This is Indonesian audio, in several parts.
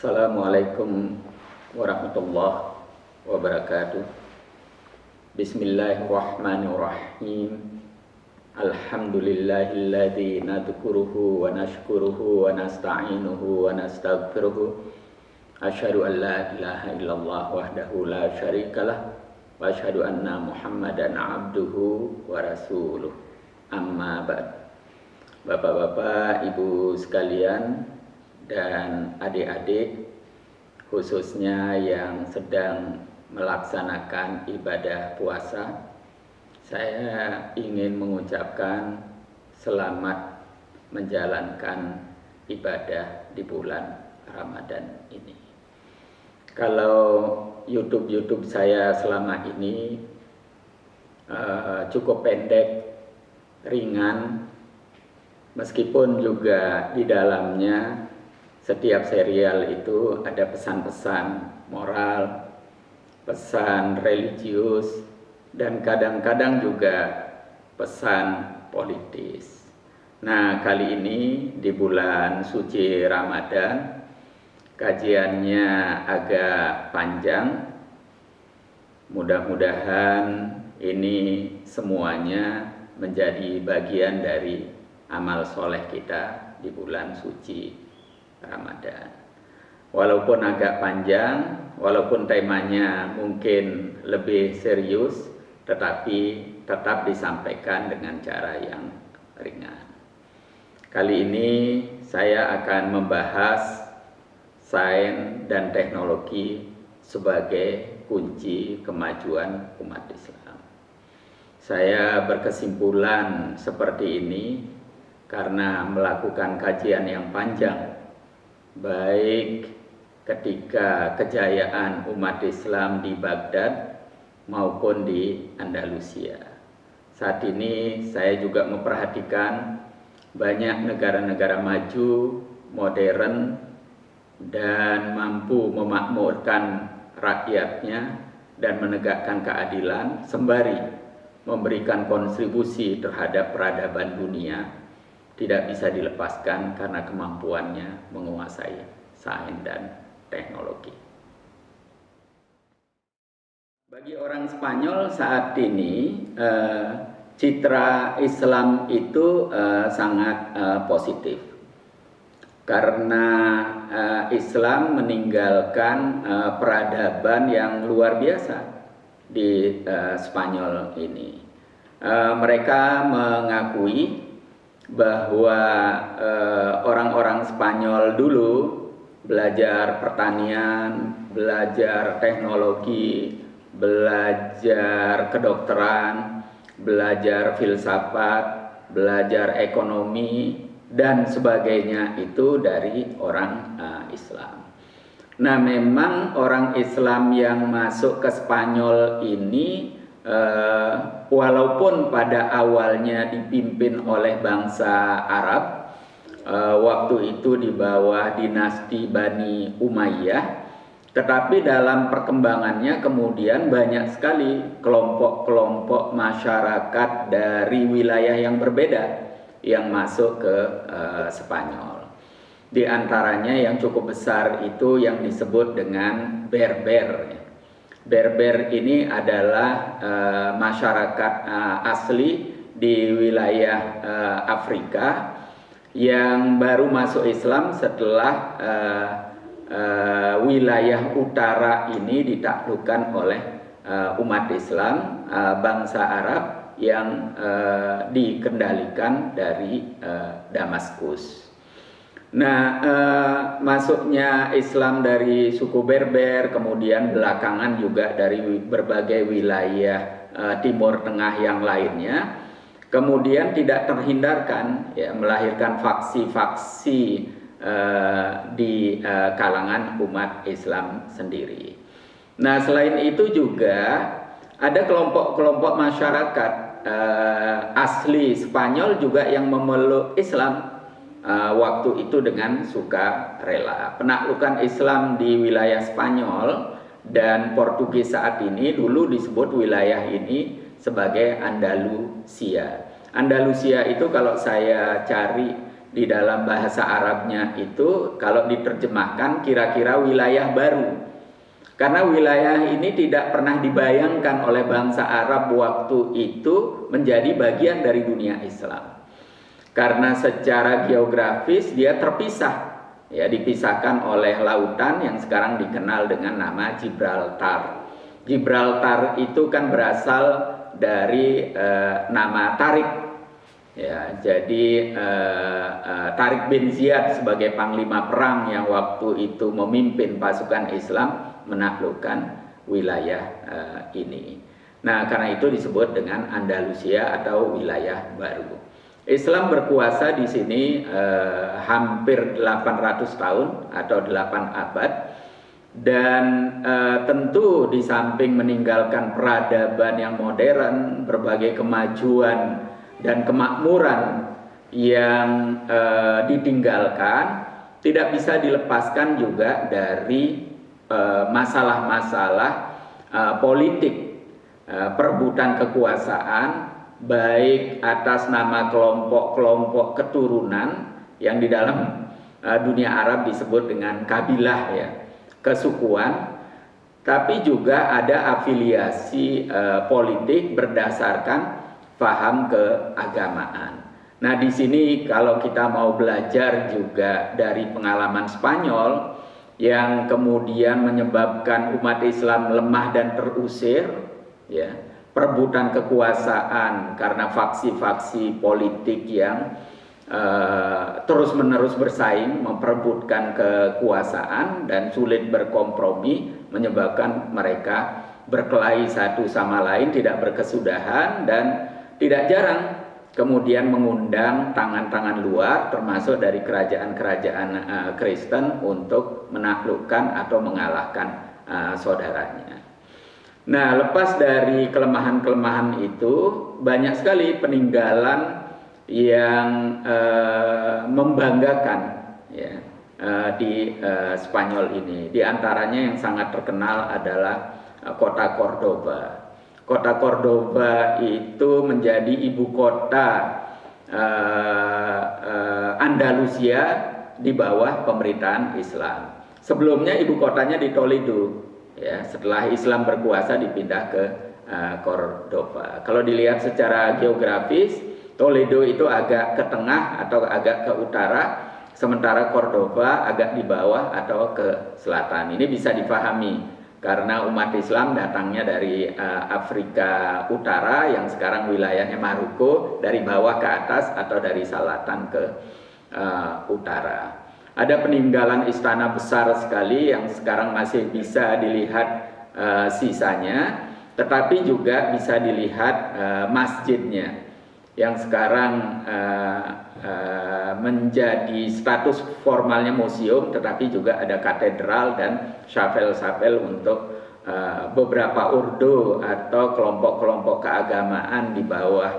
Assalamualaikum warahmatullahi wabarakatuh. Bismillahirrahmanirrahim. Alhamdulillahilladzi nadhkuruhu wa nashkuruhu wa nasta'inuhu wa nastaghfiruhu. Asyhadu an la ilaha illallah wahdahu la syarikalah wa asyhadu anna Muhammadan abduhu wa rasuluh. Amma ba'd. Bapak-bapak, Ibu sekalian dan adik-adik, khususnya yang sedang melaksanakan ibadah puasa, saya ingin mengucapkan selamat menjalankan ibadah di bulan Ramadan ini. Kalau YouTube saya selama ini cukup pendek, ringan, meskipun juga di dalamnya setiap serial itu ada pesan-pesan moral, pesan religius, dan kadang-kadang juga pesan politis. Nah, kali ini di bulan suci Ramadan, kajiannya agak panjang. Mudah-mudahan ini semuanya menjadi bagian dari amal soleh kita di bulan suci Ramadan. Walaupun agak panjang, walaupun temanya mungkin lebih serius, tetapi tetap disampaikan dengan cara yang ringan. Kali ini saya akan membahas sains dan teknologi sebagai kunci kemajuan umat Islam. Saya berkesimpulan seperti ini karena melakukan kajian yang panjang, baik ketika kejayaan umat Islam di Baghdad maupun di Andalusia. Saat ini saya juga memperhatikan banyak negara-negara maju, modern, dan mampu memakmurkan rakyatnya dan menegakkan keadilan sembari memberikan kontribusi terhadap peradaban dunia. Tidak bisa dilepaskan karena kemampuannya menguasai sains dan teknologi. Bagi orang Spanyol saat ini, citra Islam itu sangat positif. Karena Islam meninggalkan peradaban yang luar biasa di Spanyol ini. Mereka mengakui bahwa orang-orang Spanyol dulu belajar pertanian, belajar teknologi, belajar kedokteran, belajar filsafat, belajar ekonomi, dan sebagainya itu dari orang Islam. Nah, memang orang Islam yang masuk ke Spanyol ini walaupun pada awalnya dipimpin oleh bangsa Arab, waktu itu di bawah dinasti Bani Umayyah, tetapi dalam perkembangannya kemudian banyak sekali kelompok-kelompok masyarakat dari wilayah yang berbeda yang masuk ke Spanyol. Di antaranya yang cukup besar itu yang disebut dengan Berber. Berber ini adalah masyarakat asli di wilayah Afrika yang baru masuk Islam setelah wilayah utara ini ditaklukkan oleh umat Islam, bangsa Arab yang dikendalikan dari Damaskus. Nah, masuknya Islam dari suku Berber, kemudian belakangan juga dari berbagai wilayah Timur Tengah yang lainnya, kemudian tidak terhindarkan ya, melahirkan faksi-faksi di kalangan umat Islam sendiri. Nah, selain itu juga ada kelompok-kelompok masyarakat asli Spanyol juga yang memeluk Islam waktu itu dengan sukarela. Penaklukan Islam di wilayah Spanyol dan Portugis saat ini dulu disebut wilayah ini sebagai Andalusia. Andalusia itu kalau saya cari di dalam bahasa Arabnya itu kalau diterjemahkan kira-kira wilayah baru. Karena wilayah ini tidak pernah dibayangkan oleh bangsa Arab waktu itu menjadi bagian dari dunia Islam. Karena secara geografis dia terpisah, ya, dipisahkan oleh lautan yang sekarang dikenal dengan nama Gibraltar. Gibraltar itu kan berasal dari nama Tariq. Ya, jadi Tariq bin Ziyad sebagai panglima perang yang waktu itu memimpin pasukan Islam menaklukkan wilayah ini. Nah, karena itu disebut dengan Andalusia atau wilayah baru. Islam berkuasa di sini hampir 800 tahun atau 8 abad. Dan tentu di samping meninggalkan peradaban yang modern, berbagai kemajuan dan kemakmuran yang ditinggalkan, tidak bisa dilepaskan juga dari masalah-masalah politik, perebutan kekuasaan, baik atas nama kelompok-kelompok keturunan yang di dalam dunia Arab disebut dengan kabilah, ya, kesukuan, tapi juga ada afiliasi politik berdasarkan paham keagamaan. Nah, di sini kalau kita mau belajar juga dari pengalaman Spanyol yang kemudian menyebabkan umat Islam lemah dan terusir, ya, perebutan kekuasaan karena faksi-faksi politik yang terus-menerus bersaing memperebutkan kekuasaan dan sulit berkompromi, menyebabkan mereka berkelahi satu sama lain, tidak berkesudahan, dan tidak jarang kemudian mengundang tangan-tangan luar termasuk dari kerajaan-kerajaan Kristen untuk menaklukkan atau mengalahkan saudaranya. Nah, lepas dari kelemahan-kelemahan itu, banyak sekali peninggalan yang membanggakan, ya, di Spanyol ini. Di antaranya yang sangat terkenal adalah kota Cordoba. Kota Cordoba itu menjadi ibu kota Andalusia di bawah pemerintahan Islam. Sebelumnya ibu kotanya di Toledo, ya, setelah Islam berkuasa dipindah ke Cordoba. Kalau dilihat secara geografis, Toledo itu agak ke tengah atau agak ke utara, sementara Cordoba agak di bawah atau ke selatan. Ini bisa dipahami karena umat Islam datangnya dari Afrika Utara yang sekarang wilayahnya Maroko, dari bawah ke atas atau dari selatan ke utara. Ada peninggalan istana besar sekali yang sekarang masih bisa dilihat sisanya, tetapi juga bisa dilihat masjidnya yang sekarang menjadi status formalnya museum, tetapi juga ada katedral dan chapel-chapel untuk beberapa ordo atau kelompok-kelompok keagamaan di bawah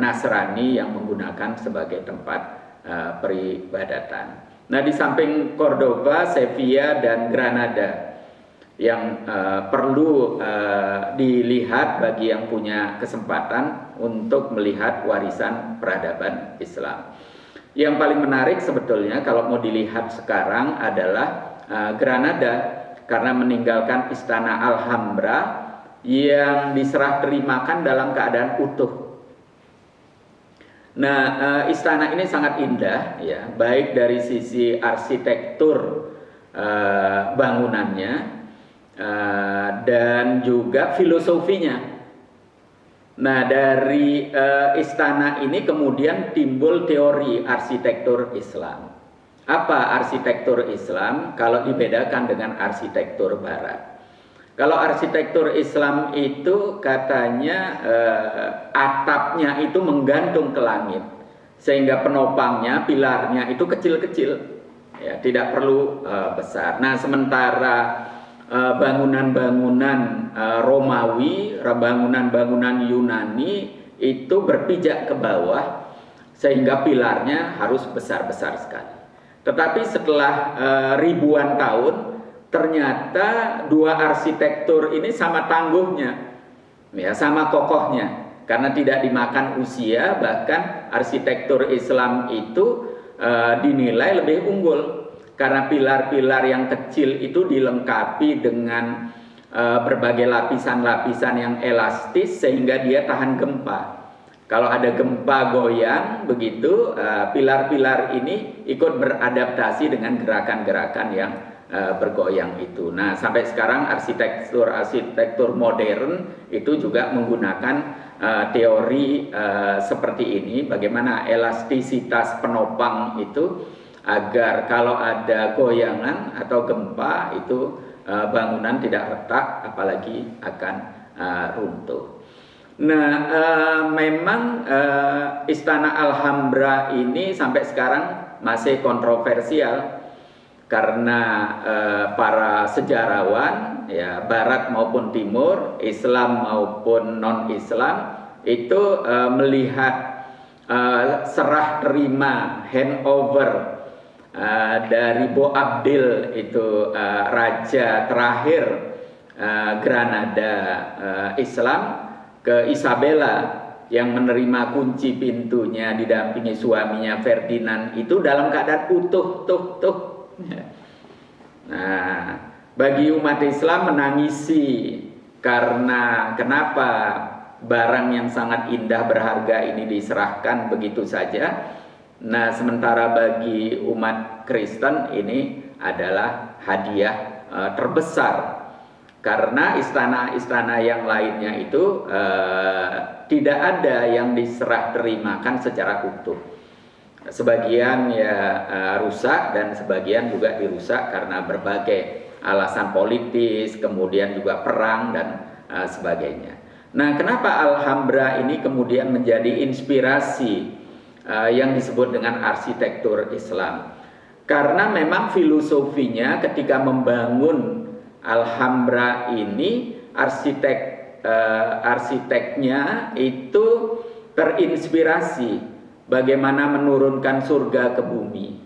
Nasrani yang menggunakan sebagai tempat peribadatan. Nah, di samping Cordoba, Sevilla dan Granada yang perlu dilihat bagi yang punya kesempatan untuk melihat warisan peradaban Islam. Yang paling menarik sebetulnya kalau mau dilihat sekarang adalah Granada, karena meninggalkan istana Alhambra yang diserah terimakan dalam keadaan utuh. Nah, istana ini sangat indah, ya, baik dari sisi arsitektur bangunannya dan juga filosofinya. Nah, dari istana ini kemudian timbul teori arsitektur Islam. Apa arsitektur Islam kalau dibedakan dengan arsitektur Barat? Kalau arsitektur Islam itu katanya atapnya itu menggantung ke langit, sehingga penopangnya, pilarnya itu kecil-kecil, ya, tidak perlu besar. Nah, sementara bangunan-bangunan Romawi, bangunan-bangunan Yunani itu berpijak ke bawah sehingga pilarnya harus besar-besar sekali. Tetapi setelah ribuan tahun, ternyata dua arsitektur ini sama tangguhnya, ya, sama kokohnya. karena tidak dimakan usia. Bahkan arsitektur Islam itu dinilai lebih unggul karena pilar-pilar yang kecil itu dilengkapi dengan berbagai lapisan-lapisan yang elastis sehingga dia tahan gempa. Kalau ada gempa goyang begitu, pilar-pilar ini ikut beradaptasi dengan gerakan-gerakan yang bergoyang itu. Nah, sampai sekarang arsitektur modern itu juga menggunakan teori seperti ini, bagaimana elastisitas penopang itu agar kalau ada goyangan atau gempa itu bangunan tidak retak, apalagi akan runtuh. Nah, memang Istana Alhambra ini sampai sekarang masih kontroversial karena para sejarawan, ya Barat maupun Timur, Islam maupun non-Islam itu melihat serah terima handover dari Boabdil itu raja terakhir Granada Islam ke Isabella yang menerima kunci pintunya didampingi suaminya Ferdinand itu dalam keadaan utuh. Nah, bagi umat Islam menangisi karena kenapa barang yang sangat indah berharga ini diserahkan begitu saja. Nah, sementara bagi umat Kristen ini adalah hadiah terbesar. Karena istana-istana yang lainnya itu tidak ada yang diserah terimakan secara utuh. Sebagian ya rusak dan sebagian juga dirusak karena berbagai alasan politis, kemudian juga perang dan sebagainya. Nah, kenapa Alhambra ini kemudian menjadi inspirasi yang disebut dengan arsitektur Islam? Karena memang filosofinya ketika membangun Alhambra ini arsiteknya itu terinspirasi bagaimana menurunkan surga ke bumi.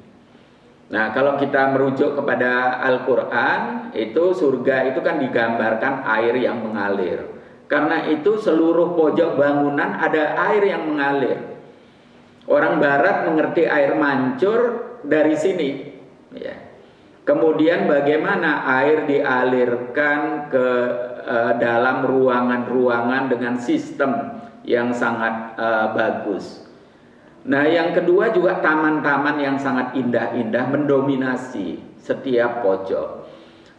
Nah, kalau kita merujuk kepada Al-Quran, itu surga itu kan digambarkan air yang mengalir. Karena itu seluruh pojok bangunan ada air yang mengalir. Orang Barat mengerti air mancur dari sini, ya. Kemudian bagaimana air dialirkan ke dalam ruangan-ruangan dengan sistem yang sangat bagus. Nah, yang kedua juga taman-taman yang sangat indah-indah mendominasi setiap pojok.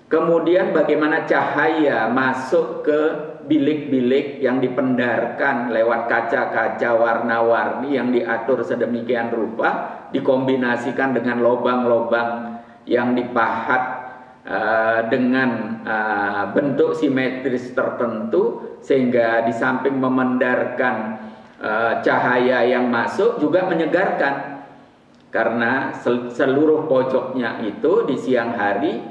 Kemudian bagaimana cahaya masuk ke bilik-bilik yang dipendarkan lewat kaca-kaca warna-warni yang diatur sedemikian rupa, dikombinasikan dengan lobang-lobang yang dipahat dengan bentuk simetris tertentu sehingga di samping memendarkan cahaya yang masuk juga menyegarkan karena seluruh pojoknya itu di siang hari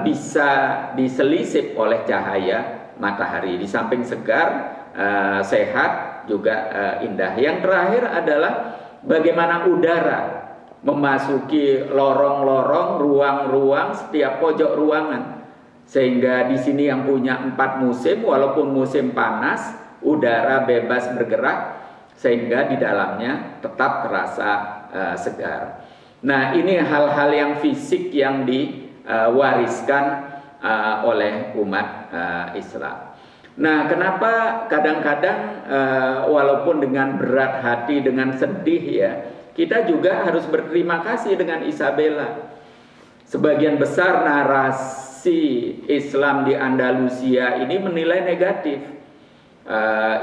bisa diselisip oleh cahaya matahari. Di samping segar, sehat juga indah. Yang terakhir adalah bagaimana udara memasuki lorong-lorong, ruang-ruang setiap pojok ruangan, sehingga di sini yang punya 4 musim, walaupun musim panas, udara bebas bergerak, sehingga di dalamnya tetap terasa segar. Nah, ini hal-hal yang fisik yang diwariskan oleh umat Islam. Nah, kenapa kadang-kadang walaupun dengan berat hati, dengan sedih ya, kita juga harus berterima kasih dengan Isabella. Sebagian besar narasi Islam di Andalusia ini menilai negatif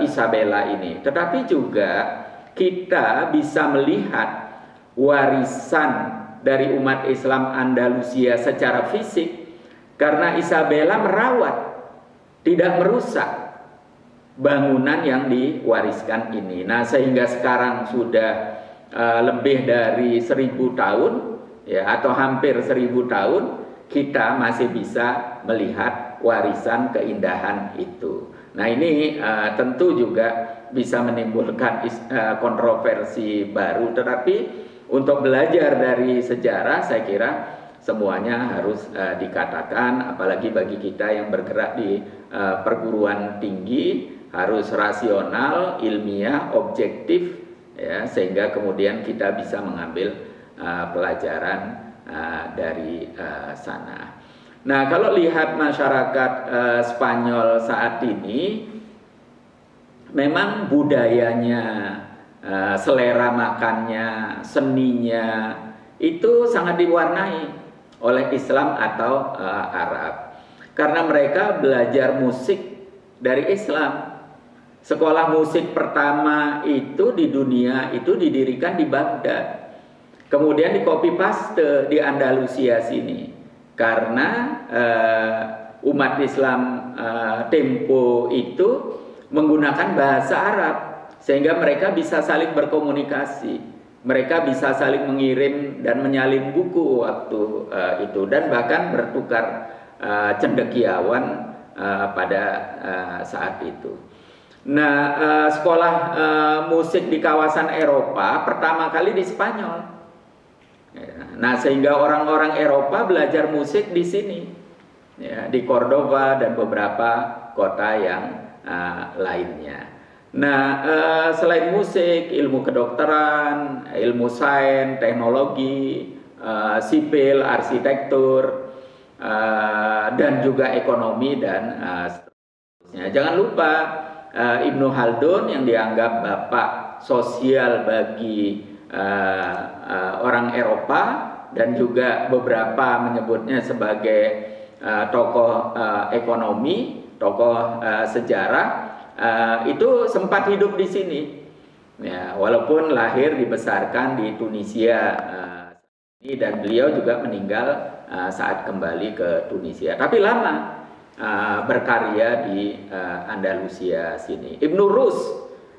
Isabella ini. Tetapi juga kita bisa melihat warisan dari umat Islam Andalusia secara fisik karena Isabella merawat, tidak merusak bangunan yang diwariskan ini. Nah, sehingga sekarang sudah lebih dari 1000 tahun ya, atau hampir 1000 tahun kita masih bisa melihat warisan keindahan itu. Nah, ini tentu juga bisa menimbulkan kontroversi baru, tetapi untuk belajar dari sejarah saya kira semuanya harus dikatakan, apalagi bagi kita yang bergerak di perguruan tinggi harus rasional, ilmiah, objektif, ya, sehingga kemudian kita bisa mengambil pelajaran dari sana. Nah, kalau lihat masyarakat Spanyol saat ini, memang budayanya, selera makannya, seninya itu sangat diwarnai oleh Islam atau Arab. Karena mereka belajar musik dari Islam. Sekolah musik pertama itu di dunia itu didirikan di Baghdad. Kemudian di copy paste di Andalusia sini. Karena umat Islam tempo itu menggunakan bahasa Arab, sehingga mereka bisa saling berkomunikasi, mereka bisa saling mengirim dan menyalin buku waktu itu, dan bahkan bertukar cendekiawan pada saat itu. Nah, sekolah musik di kawasan Eropa pertama kali di Spanyol. Nah, sehingga orang-orang Eropa belajar musik di sini, ya, di Cordova dan beberapa kota yang lainnya. Nah, selain musik, ilmu kedokteran, ilmu sains, teknologi, sipil, arsitektur, dan juga ekonomi dan seterusnya. Jangan lupa Ibnu Khaldun yang dianggap bapak sosial bagi orang Eropa, dan juga beberapa menyebutnya sebagai tokoh ekonomi, tokoh sejarah, itu sempat hidup di sini, ya, walaupun lahir dibesarkan di Tunisia, dan beliau juga meninggal saat kembali ke Tunisia, tapi lama berkarya di Andalusia sini. Ibnu Rus,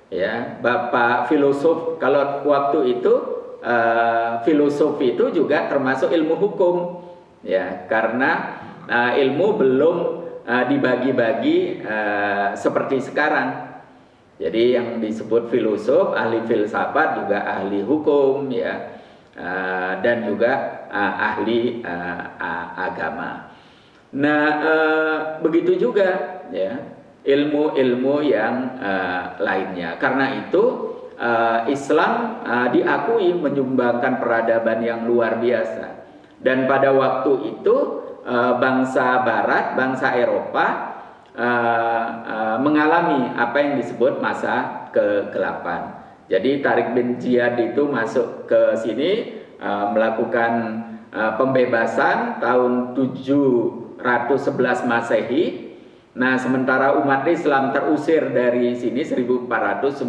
ya, bapak filosof. Kalau waktu itu filosofi itu juga termasuk ilmu hukum, ya, karena ilmu belum dibagi-bagi seperti sekarang. Jadi yang disebut filosof, ahli filsafat, juga ahli hukum, ya, dan juga ahli agama. Nah, begitu juga, ya, ilmu-ilmu yang lainnya. Karena itu Islam diakui menyumbangkan peradaban yang luar biasa. Dan pada waktu itu bangsa Barat, bangsa Eropa mengalami apa yang disebut masa kegelapan. Jadi Tariq bin Ziyad itu masuk ke sini melakukan pembebasan tahun 711 Masehi. Nah, sementara umat Islam terusir dari sini 1492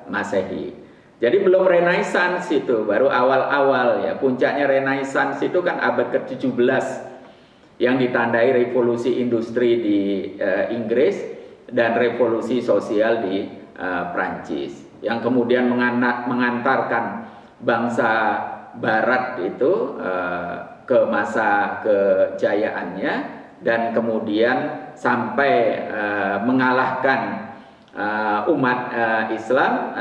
Masehi. Jadi belum Renaissance itu, baru awal-awal, ya. Puncaknya Renaissance itu kan abad ke-17 yang ditandai revolusi industri di Inggris dan revolusi sosial di Prancis, yang kemudian mengantarkan bangsa Barat itu ke masa kejayaannya, dan kemudian sampai mengalahkan umat Islam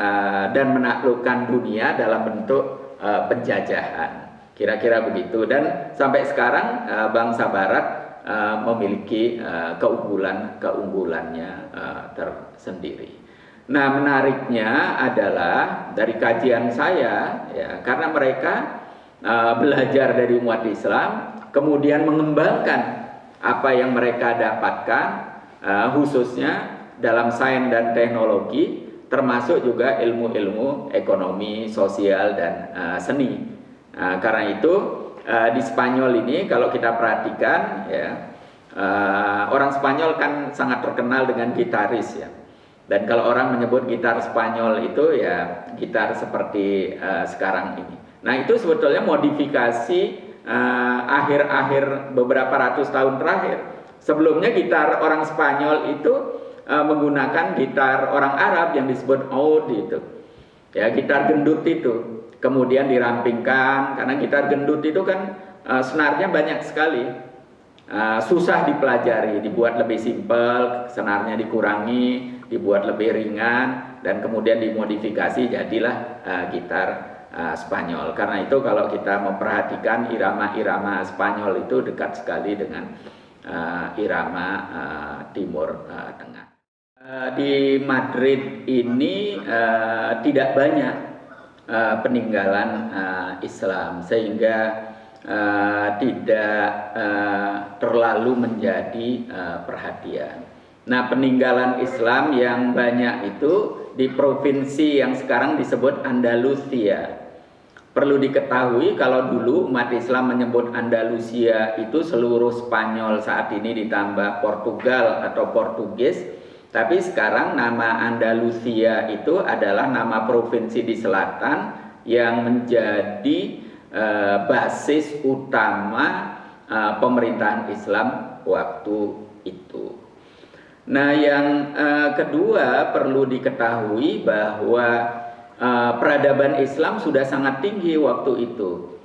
dan menaklukkan dunia dalam bentuk penjajahan. Kira-kira begitu. Dan sampai sekarang bangsa Barat memiliki keunggulannya tersendiri. Nah, menariknya adalah dari kajian saya, ya, karena mereka belajar dari umat Islam, kemudian mengembangkan apa yang mereka dapatkan, khususnya dalam sains dan teknologi, termasuk juga ilmu-ilmu ekonomi, sosial, dan seni. Karena itu di Spanyol ini kalau kita perhatikan, ya, orang Spanyol kan sangat terkenal dengan gitaris, ya. Dan kalau orang menyebut gitar Spanyol itu, ya, gitar seperti sekarang ini. Nah, itu sebetulnya modifikasi akhir-akhir beberapa ratus tahun terakhir. Sebelumnya gitar orang Spanyol itu menggunakan gitar orang Arab yang disebut oud itu, ya, gitar gendut itu. Kemudian dirampingkan, karena gitar gendut itu kan senarnya banyak sekali, susah dipelajari, dibuat lebih simpel, senarnya dikurangi, dibuat lebih ringan, dan kemudian dimodifikasi jadilah gitar Spanyol. Karena itu kalau kita memperhatikan irama-irama Spanyol itu dekat sekali dengan irama Timur Tengah. Di Madrid ini tidak banyak peninggalan Islam, sehingga tidak terlalu menjadi perhatian. Nah, peninggalan Islam yang banyak itu di provinsi yang sekarang disebut Andalusia. Perlu diketahui kalau dulu umat Islam menyebut Andalusia itu seluruh Spanyol, saat ini ditambah Portugal atau Portugis. Tapi sekarang nama Andalusia itu adalah nama provinsi di selatan yang menjadi basis utama pemerintahan Islam waktu itu. Nah, yang kedua perlu diketahui bahwa peradaban Islam sudah sangat tinggi waktu itu.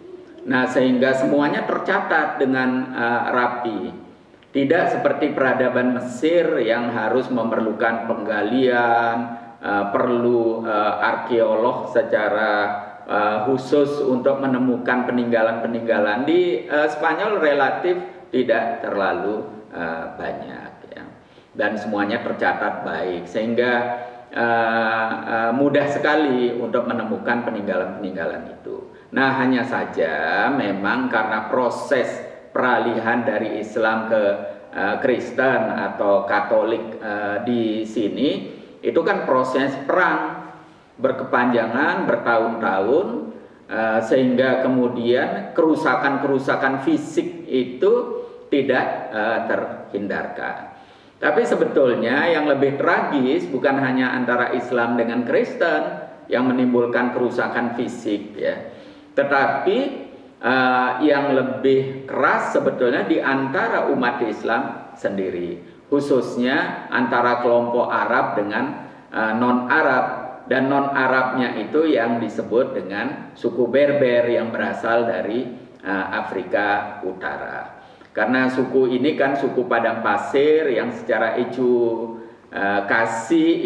Nah, sehingga semuanya tercatat dengan rapi. Tidak seperti peradaban Mesir yang harus memerlukan penggalian, perlu arkeolog secara khusus untuk menemukan peninggalan-peninggalan. Di Spanyol relatif tidak terlalu banyak, ya. Dan semuanya tercatat baik, sehingga mudah sekali untuk menemukan peninggalan-peninggalan itu. Nah, hanya saja memang karena proses peralihan dari Islam ke Kristen atau Katolik di sini itu kan proses perang berkepanjangan bertahun-tahun, sehingga kemudian kerusakan-kerusakan fisik itu tidak terhindarkan. Tapi sebetulnya yang lebih tragis bukan hanya antara Islam dengan Kristen yang menimbulkan kerusakan fisik, ya, tetapi yang lebih keras sebetulnya di antara umat Islam sendiri, khususnya antara kelompok Arab dengan non-Arab, dan non-Arabnya itu yang disebut dengan suku Berber yang berasal dari Afrika Utara. Karena suku ini kan suku padang pasir yang secara edukasi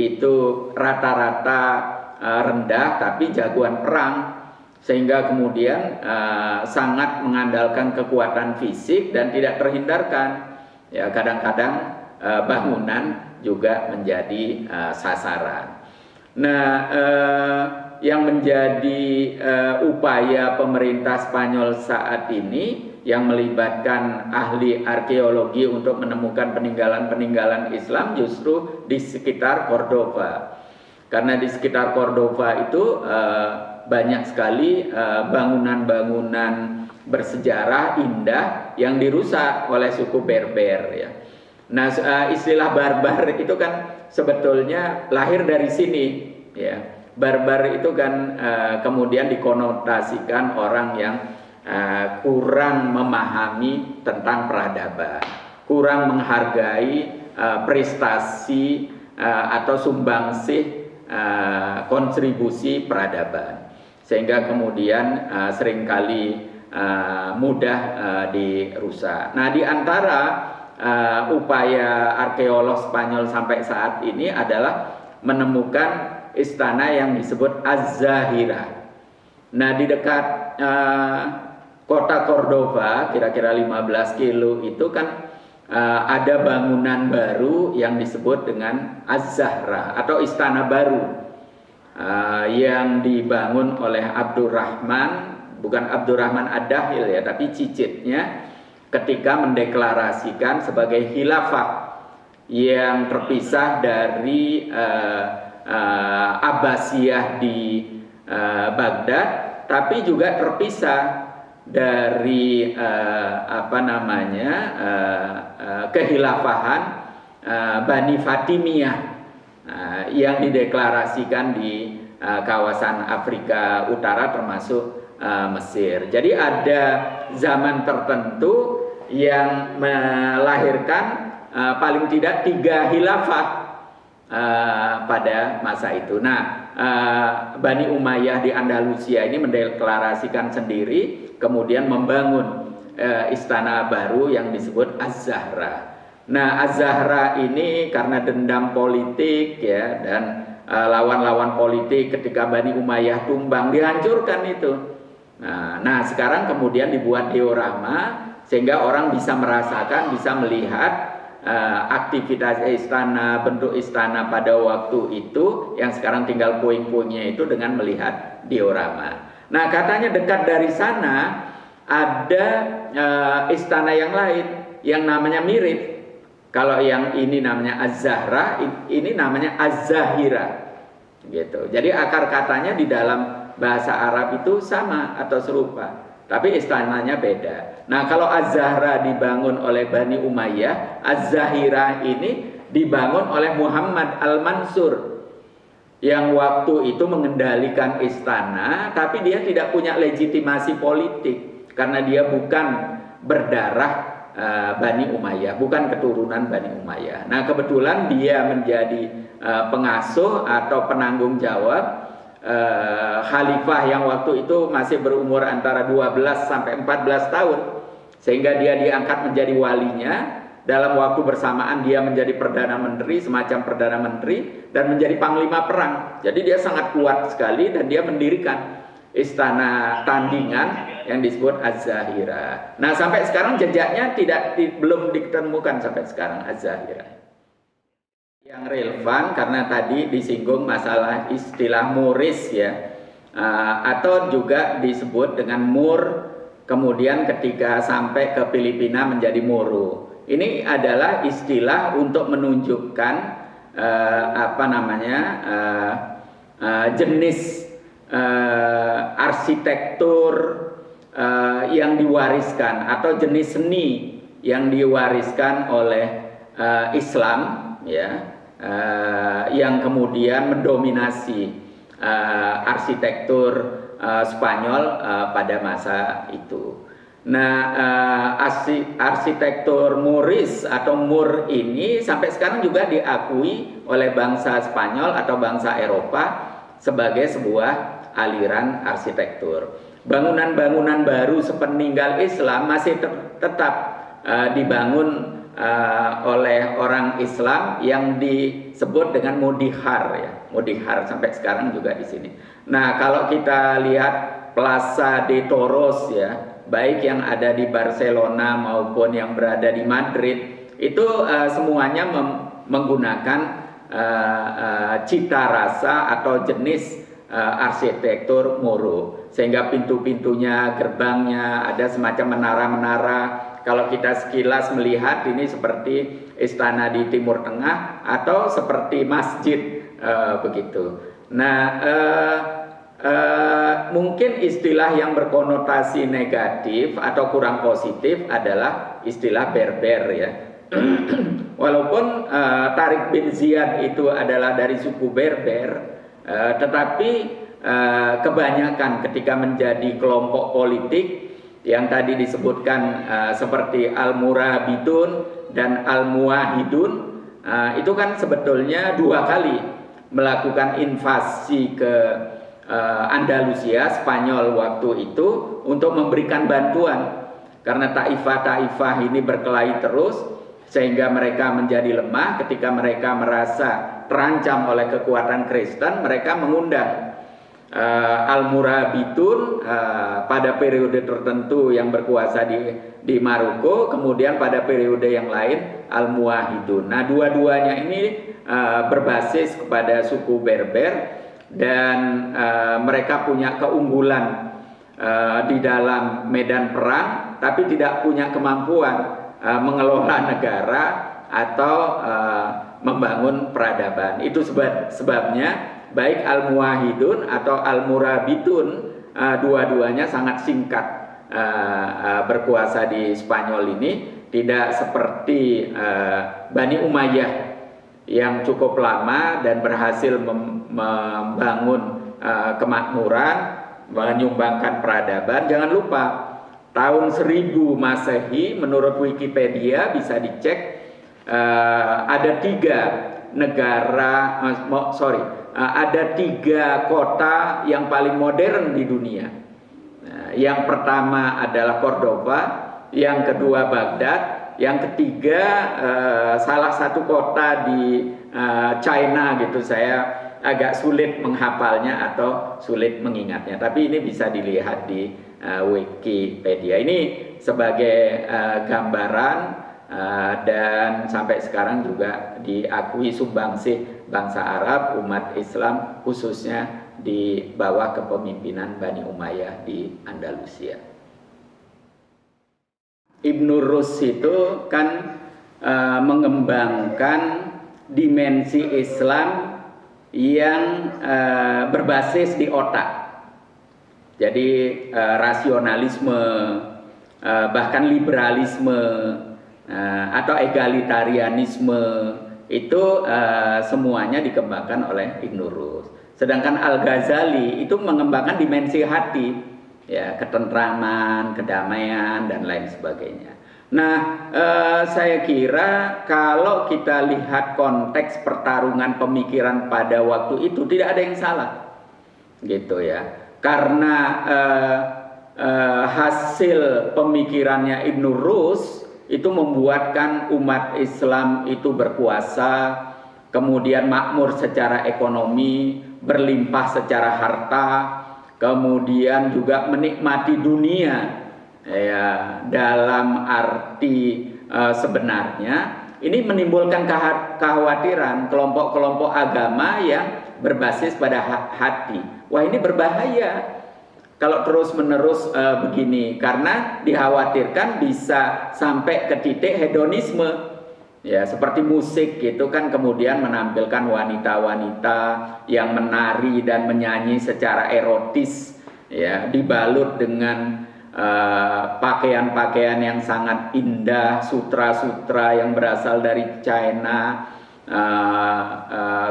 itu rata-rata rendah tapi jagoan perang, sehingga kemudian sangat mengandalkan kekuatan fisik dan tidak terhindarkan. Ya, kadang-kadang bangunan juga menjadi sasaran. Nah, yang menjadi upaya pemerintah Spanyol saat ini yang melibatkan ahli arkeologi untuk menemukan peninggalan-peninggalan Islam justru di sekitar Cordova. Karena di sekitar Cordova itu banyak sekali bangunan-bangunan bersejarah indah yang dirusak oleh suku Berber, ya. Nah, istilah barbar itu kan sebetulnya lahir dari sini, ya. Barbar itu kan kemudian dikonotasikan orang yang kurang memahami tentang peradaban, kurang menghargai prestasi atau sumbangsih kontribusi peradaban, sehingga kemudian seringkali mudah dirusak. Nah, di antara upaya arkeolog Spanyol sampai saat ini adalah menemukan istana yang disebut Az-Zahirah. Nah, di dekat kota Cordova, kira-kira 15 kilo itu kan ada bangunan baru yang disebut dengan Az-Zahra atau Istana Baru, yang dibangun oleh Abdurrahman, bukan Abdurrahman Ad-Dahil, ya, tapi cicitnya, ketika mendeklarasikan sebagai khilafah yang terpisah dari Abbasiyah di Baghdad, tapi juga terpisah dari kehilafahan Bani Fatimiyah yang dideklarasikan di kawasan Afrika Utara termasuk Mesir. Jadi ada zaman tertentu yang melahirkan paling tidak 3 khilafah pada masa itu. Nah, Bani Umayyah di Andalusia ini mendeklarasikan sendiri, kemudian membangun istana baru yang disebut Az-Zahra. Nah, Az-Zahra ini karena dendam politik, ya, dan lawan-lawan politik ketika Bani Umayyah tumbang dihancurkan itu. Nah, sekarang kemudian dibuat diorama sehingga orang bisa merasakan, bisa melihat aktivitas istana, bentuk istana pada waktu itu, yang sekarang tinggal puing-puingnya itu, dengan melihat diorama. Nah, katanya dekat dari sana ada istana yang lain yang namanya mirip. Kalau yang ini namanya Az-Zahra, ini namanya Az-Zahira, gitu. Jadi akar katanya di dalam bahasa Arab itu sama atau serupa, tapi istananya beda. Nah, kalau Az-Zahra dibangun oleh Bani Umayyah, Az-Zahira ini dibangun oleh Muhammad Al-Mansur, yang waktu itu mengendalikan istana, tapi dia tidak punya legitimasi politik karena dia bukan berdarah Bani Umayyah, bukan keturunan Bani Umayyah. Nah, kebetulan dia menjadi pengasuh atau penanggung jawab khalifah yang waktu itu masih berumur antara 12 sampai 14 tahun, sehingga dia diangkat menjadi walinya. Dalam waktu bersamaan dia menjadi perdana menteri, semacam perdana menteri, dan menjadi panglima perang. Jadi dia sangat kuat sekali, dan dia mendirikan istana tandingan yang disebut Az-Zahira. Nah, sampai sekarang jejaknya belum ditemukan sampai sekarang Az-Zahira. Yang relevan karena tadi disinggung masalah istilah Muris ya, atau juga disebut dengan Mur, kemudian ketika sampai ke Filipina menjadi Moro. Ini adalah istilah untuk menunjukkan jenis arsitektur yang diwariskan atau jenis seni yang diwariskan oleh Islam ya, yang kemudian mendominasi arsitektur Spanyol pada masa itu. Nah, arsitektur Moris atau Mur ini sampai sekarang juga diakui oleh bangsa Spanyol atau bangsa Eropa sebagai sebuah aliran arsitektur. Bangunan-bangunan baru sepeninggal Islam masih tetap dibangun oleh orang Islam yang disebut dengan modihar ya, modihar sampai sekarang juga di sini. Nah, kalau kita lihat Plaza de Toros ya, baik yang ada di Barcelona maupun yang berada di Madrid, itu semuanya menggunakan cita rasa atau jenis arsitektur Moro, sehingga pintu-pintunya, gerbangnya ada semacam menara-menara. Kalau kita sekilas melihat ini seperti istana di Timur Tengah atau seperti masjid begitu. Nah, mungkin istilah yang berkonotasi negatif atau kurang positif adalah istilah Berber ya. Walaupun Tariq bin Ziyad itu adalah dari suku Berber, tetapi kebanyakan ketika menjadi kelompok politik yang tadi disebutkan seperti Al-Murabitun dan Al-Muwahidun, itu kan sebetulnya dua kali melakukan invasi ke Andalusia, Spanyol waktu itu, untuk memberikan bantuan karena taifah-taifah ini berkelahi terus sehingga mereka menjadi lemah. Ketika mereka merasa terancam oleh kekuatan Kristen, mereka mengundang Al-Murabitun pada periode tertentu yang berkuasa di Maroko, kemudian pada periode yang lain Al-Muwahidun. Nah, dua-duanya ini berbasis kepada suku Berber, dan mereka punya keunggulan di dalam medan perang, tapi tidak punya kemampuan mengelola negara atau membangun peradaban. Itu sebabnya baik Al-Muwahidun atau Al-Murabitun, dua-duanya sangat singkat berkuasa di Spanyol ini, tidak seperti Bani Umayyah yang cukup lama dan berhasil membangun kemakmuran, menyumbangkan peradaban. Jangan lupa tahun 1000 Masehi menurut Wikipedia, bisa dicek, ada 3 negara, ada 3 kota yang paling modern di dunia. Yang pertama adalah Cordoba, yang kedua Baghdad, yang ketiga salah satu kota di China gitu. Saya agak sulit menghafalnya atau sulit mengingatnya, tapi ini bisa dilihat di Wikipedia. Ini sebagai gambaran dan sampai sekarang juga diakui sumbangsih bangsa Arab, umat Islam khususnya di bawah kepemimpinan Bani Umayyah di Andalusia. Ibnu Rus itu kan mengembangkan dimensi Islam yang berbasis di otak. Jadi rasionalisme, bahkan liberalisme atau egalitarianisme itu semuanya dikembangkan oleh Ibnu Rus. Sedangkan Al-Ghazali itu mengembangkan dimensi hati, ya, ketentraman, kedamaian dan lain sebagainya. Nah, saya kira kalau kita lihat konteks pertarungan pemikiran pada waktu itu tidak ada yang salah, gitu ya. Karena hasil pemikirannya Ibnu Rus itu membuatkan umat Islam itu berkuasa, kemudian makmur secara ekonomi, berlimpah secara harta, kemudian juga menikmati dunia, ya, dalam arti sebenarnya ini menimbulkan kekhawatiran kelompok-kelompok agama yang berbasis pada hati. Wah, ini berbahaya kalau terus-menerus begini, karena dikhawatirkan bisa sampai ke titik hedonisme. Ya, seperti musik gitu kan, kemudian menampilkan wanita-wanita yang menari dan menyanyi secara erotis, ya, dibalut dengan pakaian-pakaian yang sangat indah, sutra-sutra yang berasal dari China.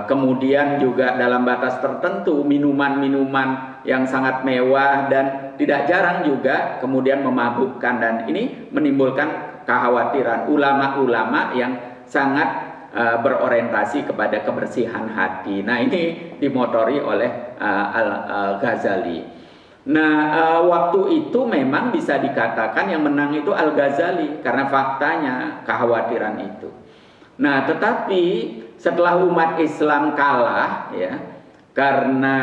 Kemudian juga dalam batas tertentu minuman-minuman yang sangat mewah dan tidak jarang juga kemudian memabukkan, dan ini menimbulkan kekhawatiran ulama-ulama yang sangat berorientasi kepada kebersihan hati. Nah, ini dimotori oleh Al-Ghazali. Nah, waktu itu memang bisa dikatakan yang menang itu Al-Ghazali karena faktanya kekhawatiran itu. Nah, tetapi setelah umat Islam kalah, ya, karena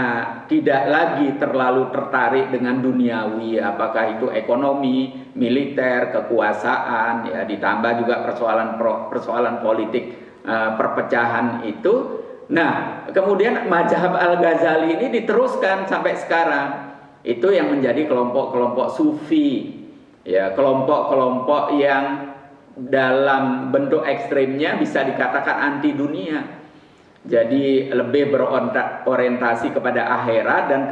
tidak lagi terlalu tertarik dengan duniawi, apakah itu ekonomi, militer, kekuasaan, ya, ditambah juga persoalan politik, perpecahan itu. Nah, kemudian mazhab Al-Ghazali ini diteruskan sampai sekarang. Itu yang menjadi kelompok-kelompok sufi, ya, kelompok-kelompok yang dalam bentuk ekstrimnya bisa dikatakan anti dunia. Jadi lebih berorientasi kepada akhirat dan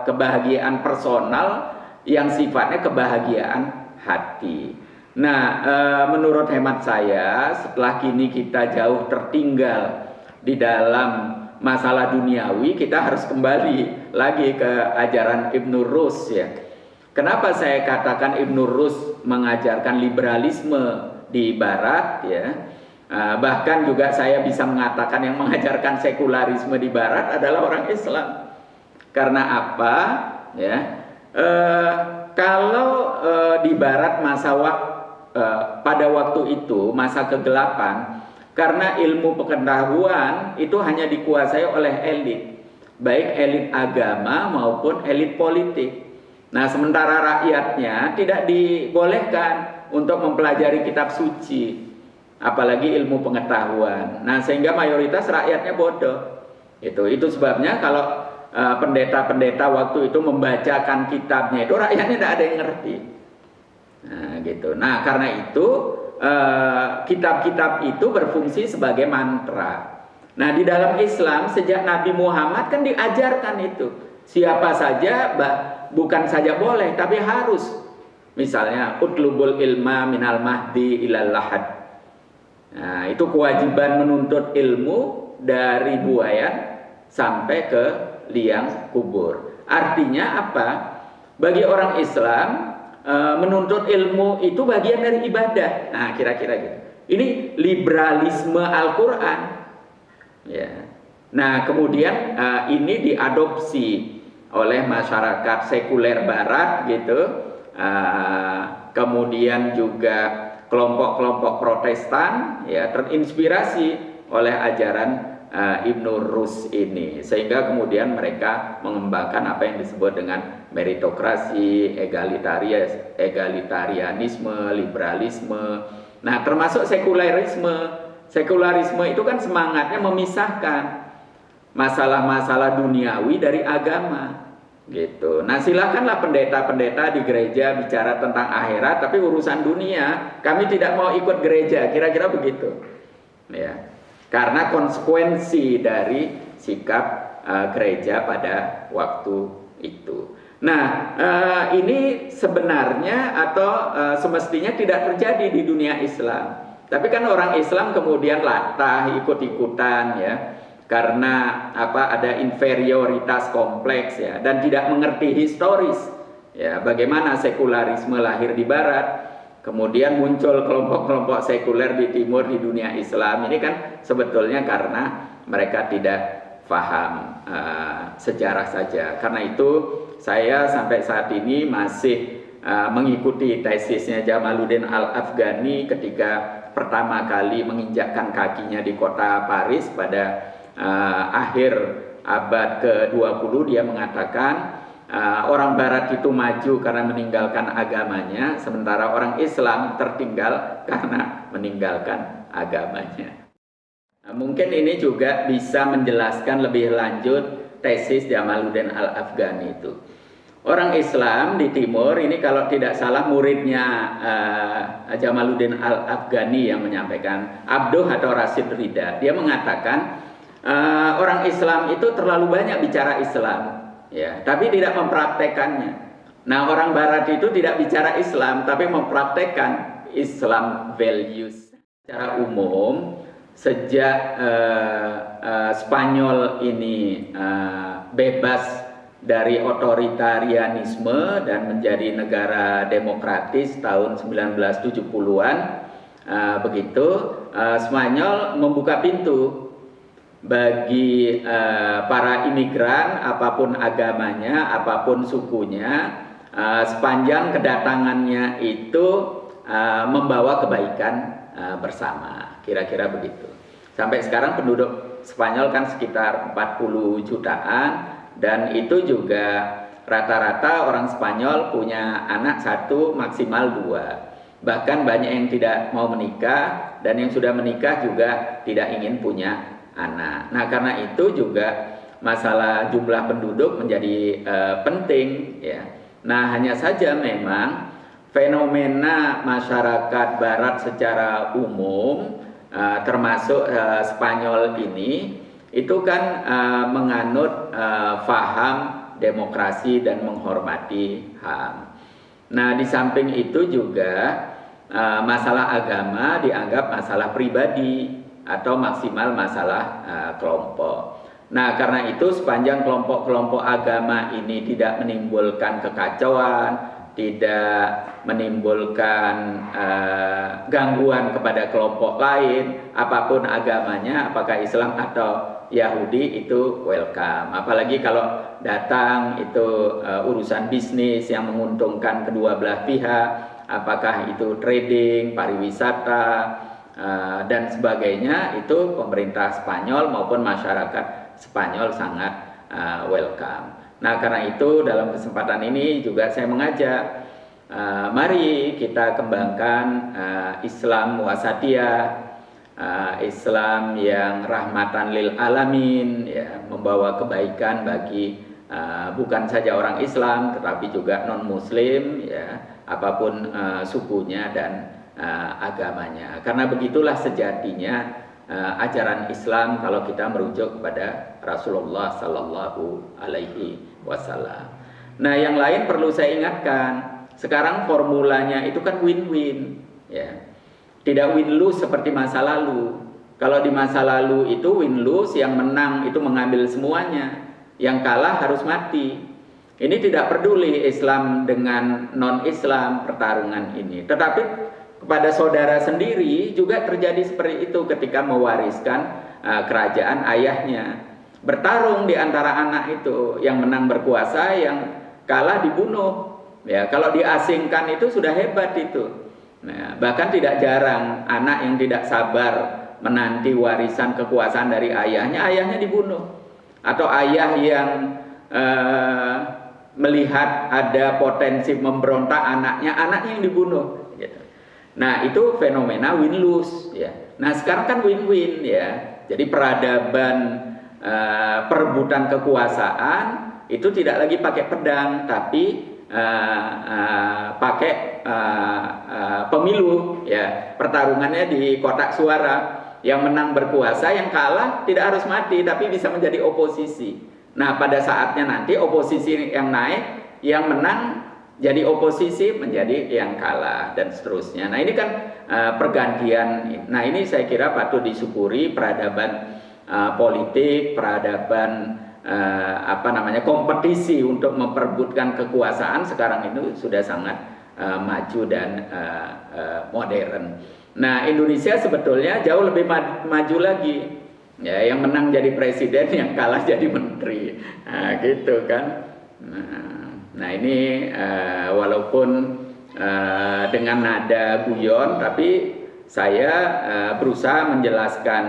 kebahagiaan personal yang sifatnya kebahagiaan hati. Nah, menurut hemat saya, setelah kini kita jauh tertinggal di dalam masalah duniawi, kita harus kembali lagi ke ajaran Ibnu Rus, ya. Kenapa saya katakan Ibnu Rus mengajarkan liberalisme di Barat, ya? Bahkan juga saya bisa mengatakan yang mengajarkan sekularisme di Barat adalah orang Islam. Karena apa? Ya, kalau di Barat pada waktu itu masa kegelapan, karena ilmu pengetahuan itu hanya dikuasai oleh elit, baik elit agama maupun elit politik. Nah, sementara rakyatnya tidak dibolehkan untuk mempelajari kitab suci, apalagi ilmu pengetahuan. Nah, sehingga mayoritas rakyatnya bodoh. Itu sebabnya kalau pendeta-pendeta waktu itu membacakan kitabnya itu rakyatnya tidak ada yang ngerti. Nah, gitu. Nah, karena itu kitab-kitab itu berfungsi sebagai mantra. Nah, di dalam Islam sejak Nabi Muhammad kan diajarkan itu. Siapa saja, bukan saja boleh, tapi harus. Misalnya utlubul ilma minal mahdi ilal lahad. Nah, itu kewajiban menuntut ilmu dari buayan sampai ke liang kubur. Artinya apa? Bagi orang Islam, menuntut ilmu itu bagian dari ibadah. Nah, kira-kira gitu. Ini liberalisme Al-Quran, ya. Nah, kemudian ini diadopsi oleh masyarakat sekuler Barat, gitu. Kemudian juga kelompok-kelompok Protestan, ya, terinspirasi oleh ajaran Ibnu Rus ini, sehingga kemudian mereka mengembangkan apa yang disebut dengan meritokrasi, egalitarianisme, liberalisme, Nah, termasuk sekularisme. Sekularisme itu kan semangatnya memisahkan masalah-masalah duniawi dari agama, gitu. Nah, silakanlah pendeta-pendeta di gereja bicara tentang akhirat, tapi urusan dunia kami tidak mau ikut gereja, kira-kira begitu, ya. Karena konsekuensi dari sikap gereja pada waktu itu. Nah, ini sebenarnya atau semestinya tidak terjadi di dunia Islam. Tapi kan orang Islam kemudian latah ikut-ikutan, ya, karena ada inferioritas kompleks, ya, dan tidak mengerti historis, ya, bagaimana sekularisme lahir di Barat, kemudian muncul kelompok-kelompok sekuler di timur di dunia Islam. Ini kan sebetulnya karena mereka tidak paham sejarah saja. Karena itu saya sampai saat ini masih mengikuti tesisnya Jamaluddin Al-Afghani ketika pertama kali menginjakkan kakinya di kota Paris pada akhir abad ke-20. Dia mengatakan orang Barat itu maju karena meninggalkan agamanya, sementara orang Islam tertinggal karena meninggalkan agamanya. Nah, mungkin ini juga bisa menjelaskan lebih lanjut tesis Jamaluddin Al-Afghani itu. Orang Islam di timur ini kalau tidak salah muridnya Jamaluddin Al-Afghani yang menyampaikan, Abduh atau Rashid Rida, dia mengatakan orang Islam itu terlalu banyak bicara Islam, ya, tapi tidak mempraktekannya. Nah, orang Barat itu tidak bicara Islam tapi mempraktekkan Islam values. Secara umum sejak Spanyol ini bebas dari otoritarianisme dan menjadi negara demokratis tahun 1970-an, begitu, Spanyol membuka pintu bagi para imigran, apapun agamanya, apapun sukunya, sepanjang kedatangannya itu membawa kebaikan bersama, kira-kira begitu. Sampai sekarang penduduk Spanyol kan sekitar 40 jutaan, dan itu juga rata-rata orang Spanyol punya anak 1 maksimal 2. Bahkan banyak yang tidak mau menikah, dan yang sudah menikah juga tidak ingin punya anak. Nah, karena itu juga masalah jumlah penduduk menjadi penting, ya. Nah, hanya saja memang fenomena masyarakat Barat secara umum, termasuk Spanyol ini, itu kan menganut faham demokrasi dan menghormati HAM. Nah, di samping itu juga masalah agama dianggap masalah pribadi atau maksimal masalah kelompok. Nah, karena itu sepanjang kelompok-kelompok agama ini tidak menimbulkan kekacauan, tidak menimbulkan gangguan kepada kelompok lain, apapun agamanya, apakah Islam atau Yahudi, itu welcome. Apalagi kalau datang itu urusan bisnis yang menguntungkan kedua belah pihak, apakah itu trading, pariwisata, dan sebagainya, itu pemerintah Spanyol maupun masyarakat Spanyol sangat welcome. Nah, karena itu dalam kesempatan ini juga saya mengajak, mari kita kembangkan Islam wasatiyah, Islam yang rahmatan lil alamin, ya, membawa kebaikan bagi bukan saja orang Islam tetapi juga non Muslim, ya, apapun sukunya dan agamanya. Karena begitulah sejatinya ajaran Islam kalau kita merujuk kepada Rasulullah Sallallahu Alaihi Wasallam. Nah, yang lain perlu saya ingatkan, sekarang formulanya itu kan win-win, ya. Tidak win-lose seperti masa lalu. Kalau di masa lalu itu win-lose, yang menang itu mengambil semuanya, yang kalah harus mati. Ini tidak peduli Islam dengan non-Islam pertarungan ini. Tetapi kepada saudara sendiri juga terjadi seperti itu ketika mewariskan kerajaan ayahnya. Bertarung di antara anak itu, yang menang berkuasa, yang kalah dibunuh. Ya, kalau diasingkan itu sudah hebat itu. Nah, bahkan tidak jarang anak yang tidak sabar menanti warisan kekuasaan dari ayahnya dibunuh. Atau ayah yang melihat ada potensi memberontak anaknya yang dibunuh, gitu. Nah, itu fenomena win-lose ya. Nah, sekarang kan win-win ya. Jadi peradaban perebutan kekuasaan itu tidak lagi pakai pedang, tapi pakai pemilu ya. Pertarungannya di kotak suara. Yang menang berkuasa, yang kalah tidak harus mati, tapi bisa menjadi oposisi. Nah, pada saatnya nanti oposisi yang naik, yang menang jadi oposisi, menjadi yang kalah, dan seterusnya. Nah, ini kan pergantian. Nah, ini saya kira patut disyukuri peradaban politik, peradaban kompetisi untuk memperebutkan kekuasaan sekarang itu sudah sangat maju dan modern. Nah, Indonesia sebetulnya jauh lebih maju lagi. Ya, yang menang jadi presiden, yang kalah jadi menteri. Nah, gitu kan. Nah, ini walaupun dengan nada guyon, tapi saya berusaha menjelaskan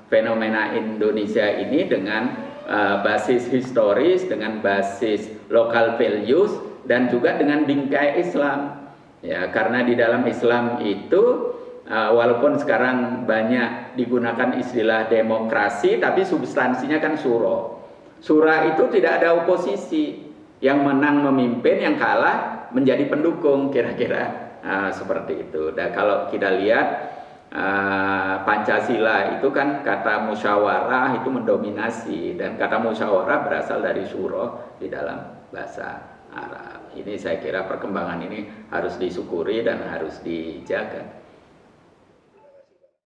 fenomena Indonesia ini dengan basis historis, dengan basis local values, dan juga dengan bingkai Islam. Ya, karena di dalam Islam itu walaupun sekarang banyak digunakan istilah demokrasi, tapi substansinya kan syuro. Syura itu tidak ada oposisi. Yang menang memimpin, yang kalah menjadi pendukung, kira-kira seperti itu. Dan kalau kita lihat Pancasila itu kan kata musyawarah itu mendominasi, dan kata musyawarah berasal dari syuro di dalam bahasa Arab. Ini saya kira perkembangan ini harus disyukuri dan harus dijaga.